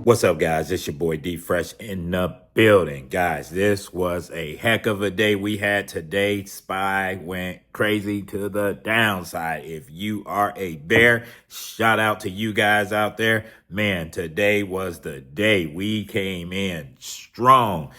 What's up, guys? It's your boy D Fresh in the building. Guys, this was a heck of a day we had today. SPY went crazy to the downside. If you are a bear, shout out to you guys out there. Man, today was the day we came in strong.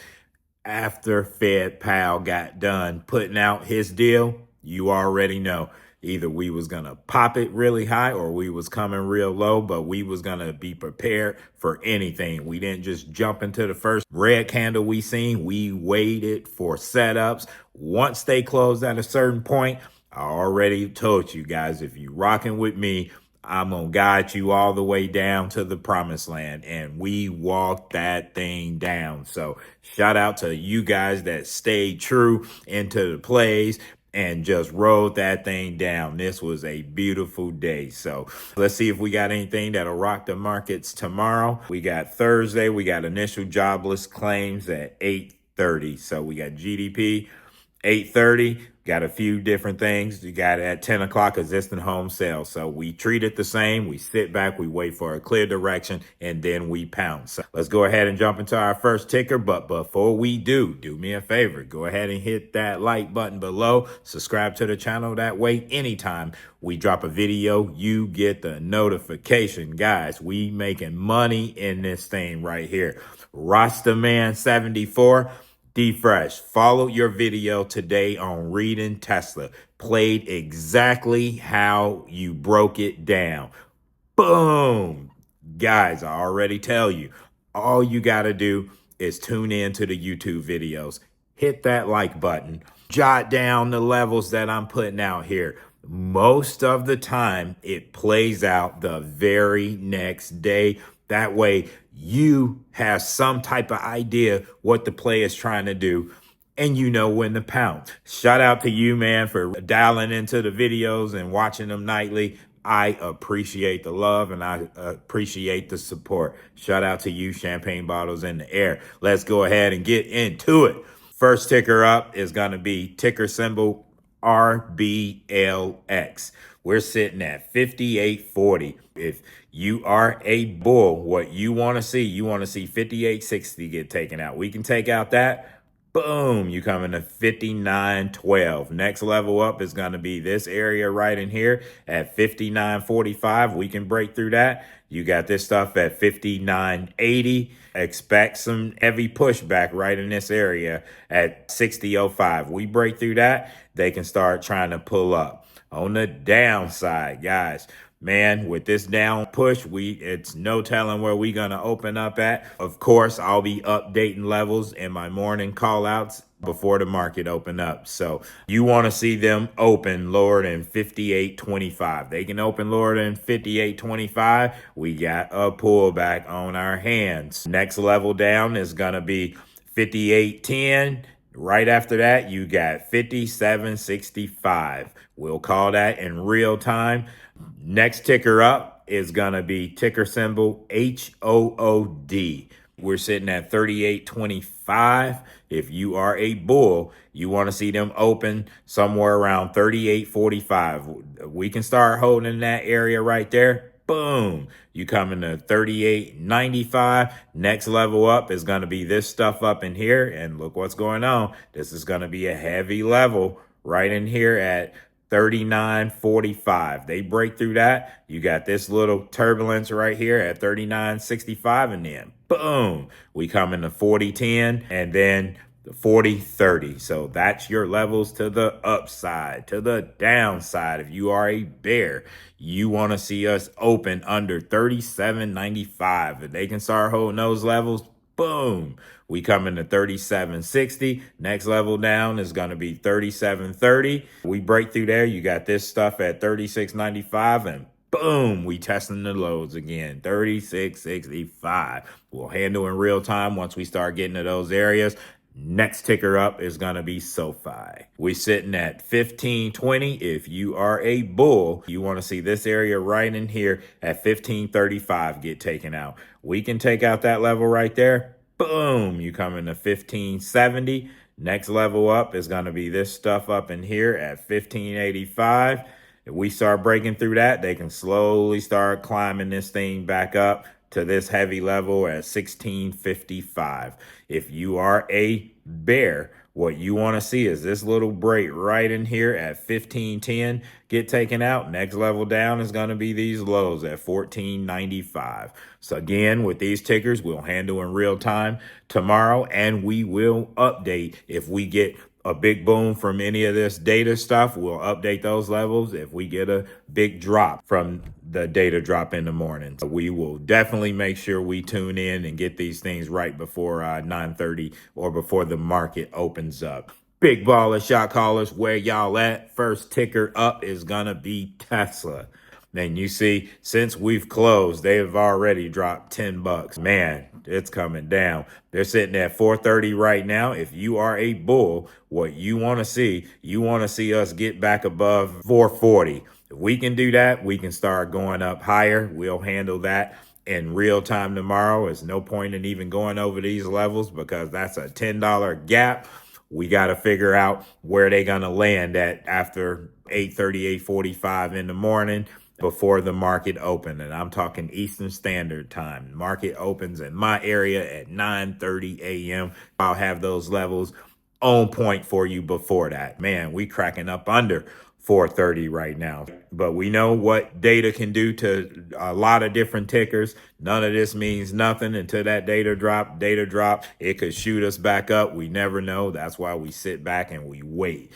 After Fed Powell got done putting out his deal, you already know. Either we was going to pop it really high or we was coming real low, but we was going to be prepared for anything. We didn't just jump into the first red candle we seen. We waited for setups. Once they closed at a certain point, I already told you guys, if you rocking with me, I'm going to guide you all the way down to the promised land. And we walked that thing down. So shout out to you guys that stayed true into the plays and just rode that thing down. This was a beautiful day. So let's see if we got anything that'll rock the markets tomorrow. We got Thursday. We got initial jobless claims at 8:30. So we got GDP 8:30. Got a few different things. You got at 10 o'clock existing home sales. So we treat it the same. We sit back, we wait for a clear direction, and then we pounce. So let's go ahead and jump into our first ticker. But before we do me a favor. Go ahead and hit that like button below. Subscribe to the channel. That way, anytime we drop a video, you get the notification. Guys, we making money in this thing right here. Rastaman 74. D Fresh, followed your video today on reading Tesla. Played exactly how you broke it down. Boom. Guys, I already tell you, all you got to do is tune in to the YouTube videos. Hit that like button. Jot down the levels that I'm putting out here. Most of the time, it plays out the very next day. That way, you have some type of idea what the play is trying to do, and you know when to pounce. Shout out to you, man, for dialing into the videos and watching them nightly. I appreciate the love and I appreciate the support. Shout out to you, champagne bottles in the air. Let's go ahead and get into it. First ticker up is going to be ticker symbol RBLX. We're sitting at 58.40. If you are a bull, what you want to see 58.60 get taken out. We can take out that. Boom, you come into 59.12. Next level up is going to be this area right in here at 59.45. We can break through that. You got this stuff at 59.80. Expect some heavy pushback right in this area at 60.05. We break through that, they can start trying to pull up. On the downside, guys, man, with this down push, it's no telling where we're going to open up at. Of course, I'll be updating levels in my morning call outs before the market open up. So you want to see them open lower than 58.25. They can open lower than 58.25. We got a pullback on our hands. Next level down is going to be 58.10. Right after that, you got 57.65. We'll call that in real time. Next ticker up is going to be ticker symbol HOOD. We're sitting at 38.25. If you are a bull, you want to see them open somewhere around 38.45. We can start holding in that area right there. Boom, you come into 38.95. Next level up is going to be this stuff up in here. And look what's going on. This is going to be a heavy level right in here at 39.45. They break through that. You got this little turbulence right here at 39.65. And then boom, we come into 40.10 and then 40.30. So that's your levels to the upside. To the downside, if you are a bear, you want to see us open under 37.95. If they can start holding those levels, boom, we come into 37.60. Next level down is going to be 37.30. We break through there. You got this stuff at 36.95 and boom, we testing the lows again, 36.65. We'll handle in real time once we start getting to those areas. Next ticker up is going to be SoFi. We're sitting at 15.20. If you are a bull, you want to see this area right in here at 15.35 get taken out. We can take out that level right there. Boom, you come into 15.70. Next level up is going to be this stuff up in here at 15.85. If we start breaking through that, they can slowly start climbing this thing back up to this heavy level at 1655. If you are a bear, what you want to see is this little break right in here at 1510 get taken out. Next level down is going to be these lows at 1495. So again, with these tickers, we'll handle in real time tomorrow, and we will update if we get a big boom from any of this data stuff. We'll update those levels if we get a big drop from the data drop in the morning. So we will definitely make sure we tune in and get these things right before 9:30 or before the market opens up. Big baller shot callers, where y'all at? First ticker up is gonna be Tesla. And you see, since we've closed, they have already dropped $10. Man, it's coming down. They're sitting at 430 right now. If you are a bull, what you want to see us get back above 440. If we can do that, we can start going up higher. We'll handle that in real time tomorrow. There's no point in even going over these levels because that's a $10 gap. We got to figure out where they're going to land at after 8:30, 8:45 in the morning before the market open. And I'm talking Eastern Standard Time. Market opens in my area at 9:30 a.m. I'll have those levels on point for you before that. Man, we cracking up under 430 right now. But we know what data can do to a lot of different tickers. None of this means nothing until that data drop. It could shoot us back up. We never know. That's why we sit back and we wait.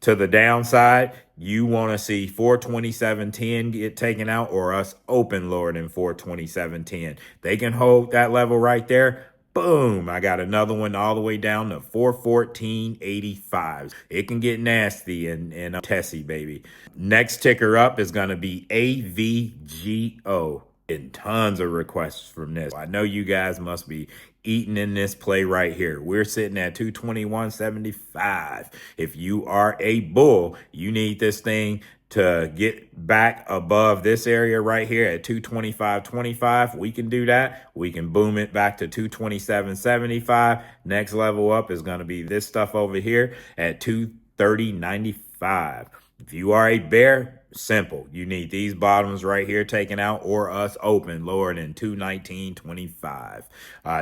To the downside, you want to see 427.10 get taken out or us open lower than 427.10. They can hold that level right there. Boom, I got another one all the way down to 414.85. It can get nasty in Tessie, baby. Next ticker up is going to be AVGO. And tons of requests from this. I know you guys must be eating in this play right here. We're sitting at 221.75. If you are a bull, you need this thing to get back above this area right here at 225.25. We can do that. We can boom it back to 227.75. Next level up is going to be this stuff over here at 230.95. If you are a bear, simple. You need these bottoms right here taken out or us open lower than 219.25.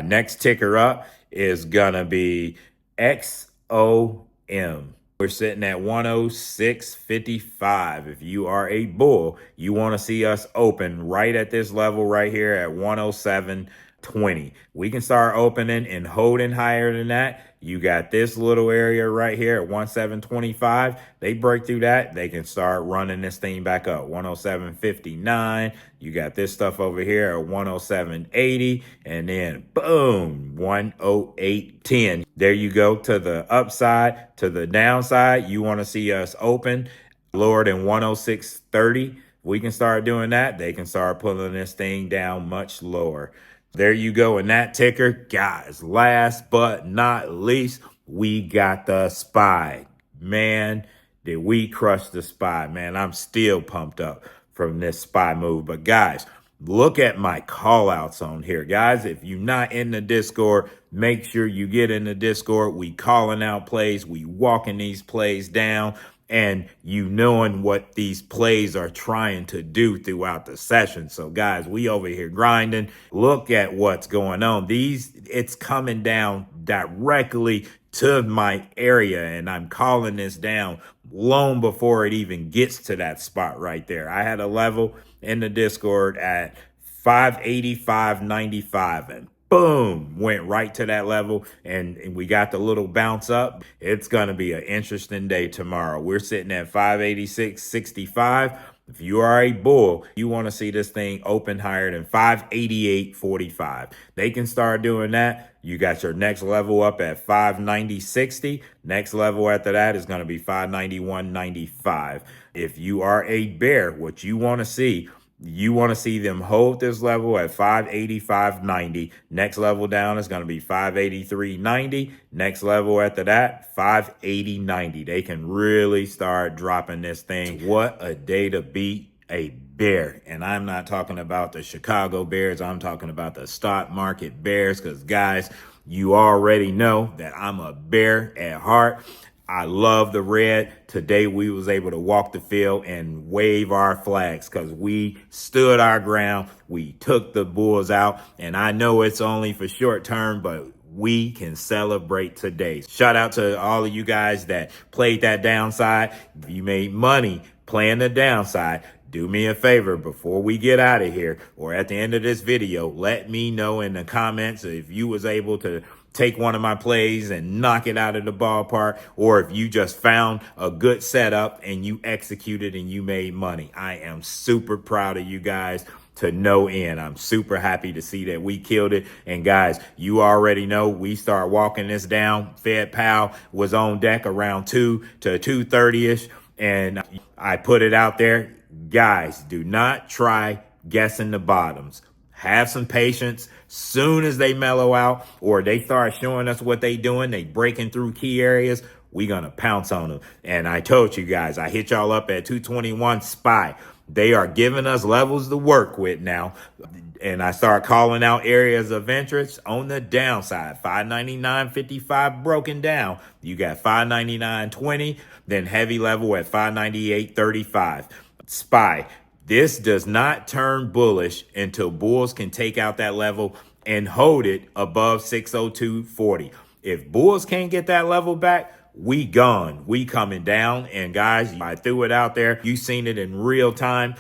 Next ticker up is going to be XOM. We're sitting at 106.55. If you are a bull, you want to see us open right at this level right here at 107.20. We can start opening and holding higher than that. You got this little area right here at 1725. They break through that, they can start running this thing back up. 107.59. You got this stuff over here at 107.80. And then boom, 108.10. There you go. To the upside. To the downside, you want to see us open lower than 106.30. We can start doing that. They can start pulling this thing down much lower. There you go. And that ticker, guys, last but not least, we got the SPY. Man, did we crush the SPY, man. I'm still pumped up from this SPY move. But guys, look at my call outs on here. Guys, if you're not in the Discord, make sure you get in the Discord. We calling out plays. We walking these plays down. And you knowing what these plays are trying to do throughout the session. So guys, we over here grinding. Look at what's going on. It's coming down directly to my area, and I'm calling this down long before it even gets to that spot right there. I had a level in the Discord at 585.95, and boom, went right to that level, and we got the little bounce up. It's going to be an interesting day tomorrow. We're sitting at 586.65. If you are a bull, you want to see this thing open higher than 588.45. They can start doing that. You got your next level up at 590.60. Next level after that is going to be 591.95. If you are a bear, what you want to see, you want to see them hold this level at 585.90. Next level down is going to be 583.90. Next level after that, 580.90. They can really start dropping this thing. What a day to beat a bear. And I'm not talking about the Chicago Bears. I'm talking about the stock market bears, because guys, you already know that I'm a bear at heart. I love the red. Today we was able to walk the field and wave our flags because we stood our ground. We took the Bulls out, and I know it's only for short term, but we can celebrate today. Shout out to all of you guys that played that downside. If you made money playing the downside, do me a favor before we get out of here or at the end of this video, let me know in the comments if you was able to take one of my plays and knock it out of the ballpark, or if you just found a good setup and you executed and you made money. I am super proud of you guys to no end. I'm super happy to see that we killed it. And guys, you already know we start walking this down. Fed Pal was on deck around 2 to 2:30ish, and I put it out there. Guys, do not try guessing the bottoms. Have some patience. Soon as they mellow out or they start showing us what they doing, they breaking through key areas, we gonna pounce on them. And I told you guys, I hit y'all up at 221 SPY. They are giving us levels to work with now. And I start calling out areas of interest on the downside. 599.55 broken down. You got 599.20, then heavy level at 598.35. SPY. This does not turn bullish until bulls can take out that level and hold it above 602.40. If bulls can't get that level back, we gone. We coming down. And guys, I threw it out there. You seen it in real time.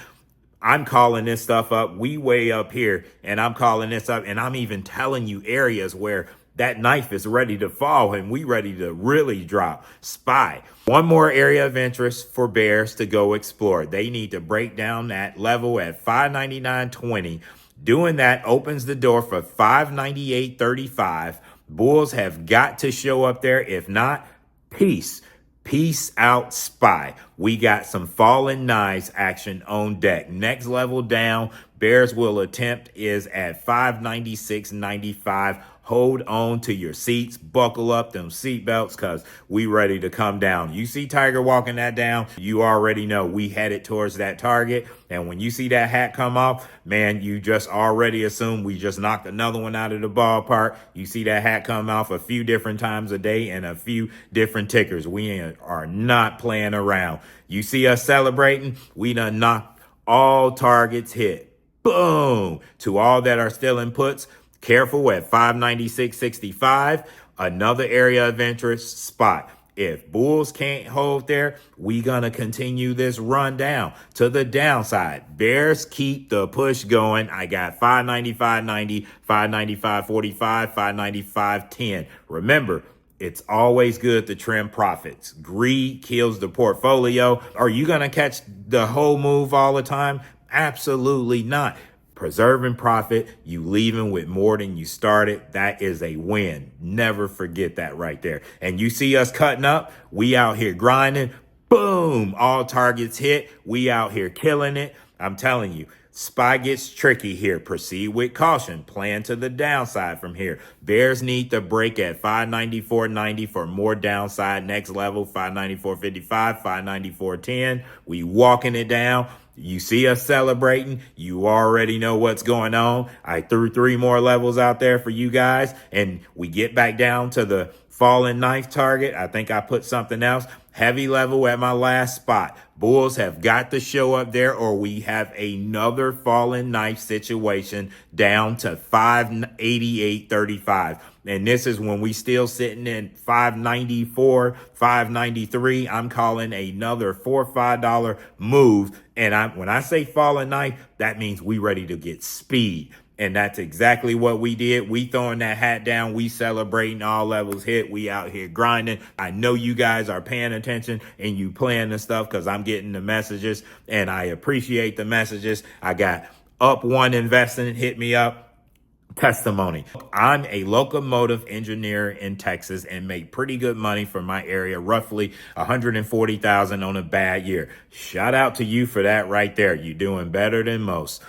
I'm calling this stuff up. We way up here, and I'm calling this up, and I'm even telling you areas where that knife is ready to fall and we ready to really drop. SPY. One more area of interest for bears to go explore. They need to break down that level at 599.20. Doing that opens the door for 598.35. Bulls have got to show up there. If not, peace. Peace out, SPY. We got some falling knives action on deck. Next level down, bears will attempt is at 596.95. Hold on to your seats. Buckle up them seatbelts because we ready to come down. You see Tiger walking that down, you already know we headed towards that target. And when you see that hat come off, man, you just already assume we just knocked another one out of the ballpark. You see that hat come off a few different times a day and a few different tickers. We are not playing around. You see us celebrating, we done knocked all targets hit. Boom! To all that are still in puts, careful at 596.65, another area of interest spot. If bulls can't hold there, we gonna continue this run down to the downside. Bears keep the push going. I got 595.90, 595.45, 595.10. Remember, it's always good to trim profits. Greed kills the portfolio. Are you gonna catch the whole move all the time? Absolutely not. Preserving profit, you leaving with more than you started. That is a win. Never forget that right there. And you see us cutting up. We out here grinding. Boom. All targets hit. We out here killing it. I'm telling you, SPY gets tricky here. Proceed with caution. Plan to the downside from here. Bears need to break at 594.90 for more downside. Next level, 594.55, 594.10. We walking it down. You see us celebrating. You already know what's going on. I threw 3 more levels out there for you guys, and we get back down to the fallen knife target. I think I put something else. Heavy level at my last spot. Bulls have got to show up there or we have another fallen knife situation down to 588.35. And this is when we still sitting in 594, 593. I'm calling another $4 or $5 move. And when I say fallen knife, that means we ready to get speed. And that's exactly what we did. We throwing that hat down. We celebrating all levels hit. We out here grinding. I know you guys are paying attention and you playing the stuff because I'm getting the messages and I appreciate the messages. I got Up One Investing hit me up. Testimony. I'm a locomotive engineer in Texas and make pretty good money for my area, roughly $140,000 on a bad year. Shout out to you for that right there. You're doing better than most.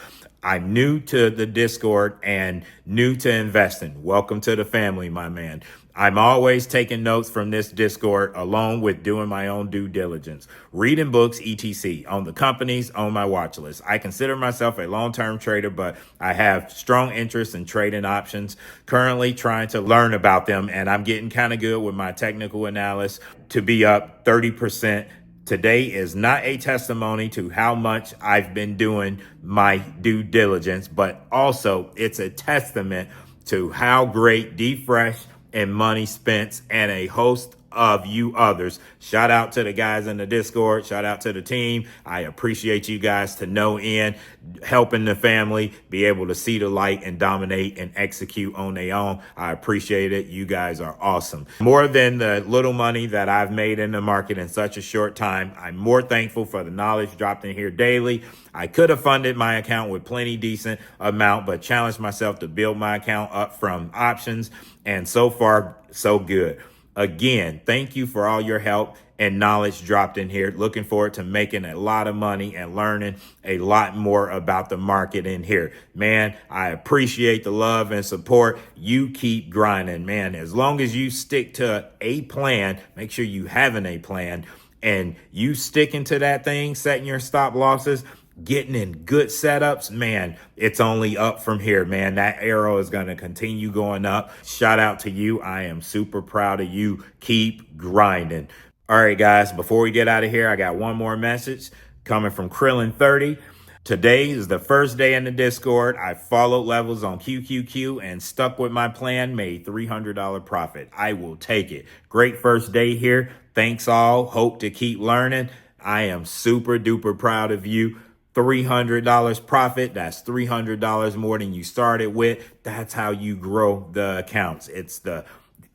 I'm new to the Discord and new to investing. Welcome to the family, my man. I'm always taking notes from this Discord along with doing my own due diligence, reading books, etc. on the companies on my watch list. I consider myself a long-term trader, but I have strong interest in trading options, currently trying to learn about them, and I'm getting kind of good with my technical analysis to be up 30%. Today is not a testimony to how much I've been doing my due diligence, but also it's a testament to how great D-Fresh and Money Spence and a host of you others. Shout out to the guys in the Discord. Shout out to the team. I appreciate you guys to no end, helping the family be able to see the light and dominate and execute on their own. I appreciate it. You guys are awesome. More than the little money that I've made in the market in such a short time, I'm more thankful for the knowledge dropped in here daily. I could have funded my account with plenty decent amount, but challenged myself to build my account up from options. And so far, so good. Again, thank you for all your help and knowledge dropped in here. Looking forward to making a lot of money and learning a lot more about the market in here. Man, I appreciate the love and support. You keep grinding, man. As long as you stick to a plan, make sure you having a plan and you sticking to that thing, setting your stop losses, getting in good setups, man, it's only up from here, man. That arrow is going to continue going up. Shout out to you. I am super proud of you. Keep grinding. All right, guys, before we get out of here, I got one more message coming from Krillin30. Today is the first day in the Discord. I followed levels on QQQ and stuck with my plan, made $300 profit. I will take it. Great first day here. Thanks all. Hope to keep learning. I am super duper proud of you. $300 profit. That's $300 more than you started with. That's how you grow the accounts. It's the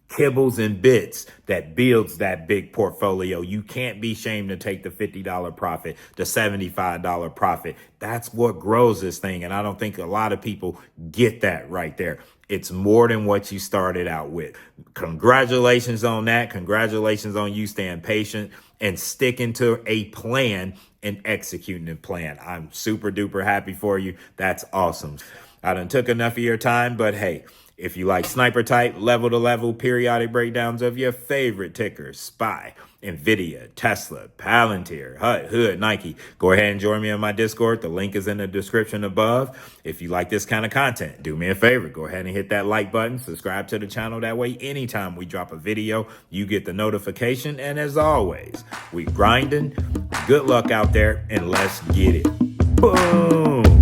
kibbles and bits that builds that big portfolio. You can't be ashamed to take the $50 profit, the $75 profit. That's what grows this thing. And I don't think a lot of people get that right there. It's more than what you started out with. Congratulations on that. Congratulations on you staying patient and sticking to a plan and executing the plan. I'm super duper happy for you. That's awesome. I done took enough of your time, but hey, if you like sniper type, level to level periodic breakdowns of your favorite tickers, SPY, Nvidia, Tesla, Palantir, HUD, Hood, Nike, go ahead and join me on my Discord. The link is in the description above. If you like this kind of content, do me a favor. Go ahead and hit that like button. Subscribe to the channel. That way, anytime we drop a video, you get the notification. And as always, we grinding. Good luck out there, and let's get it. Boom.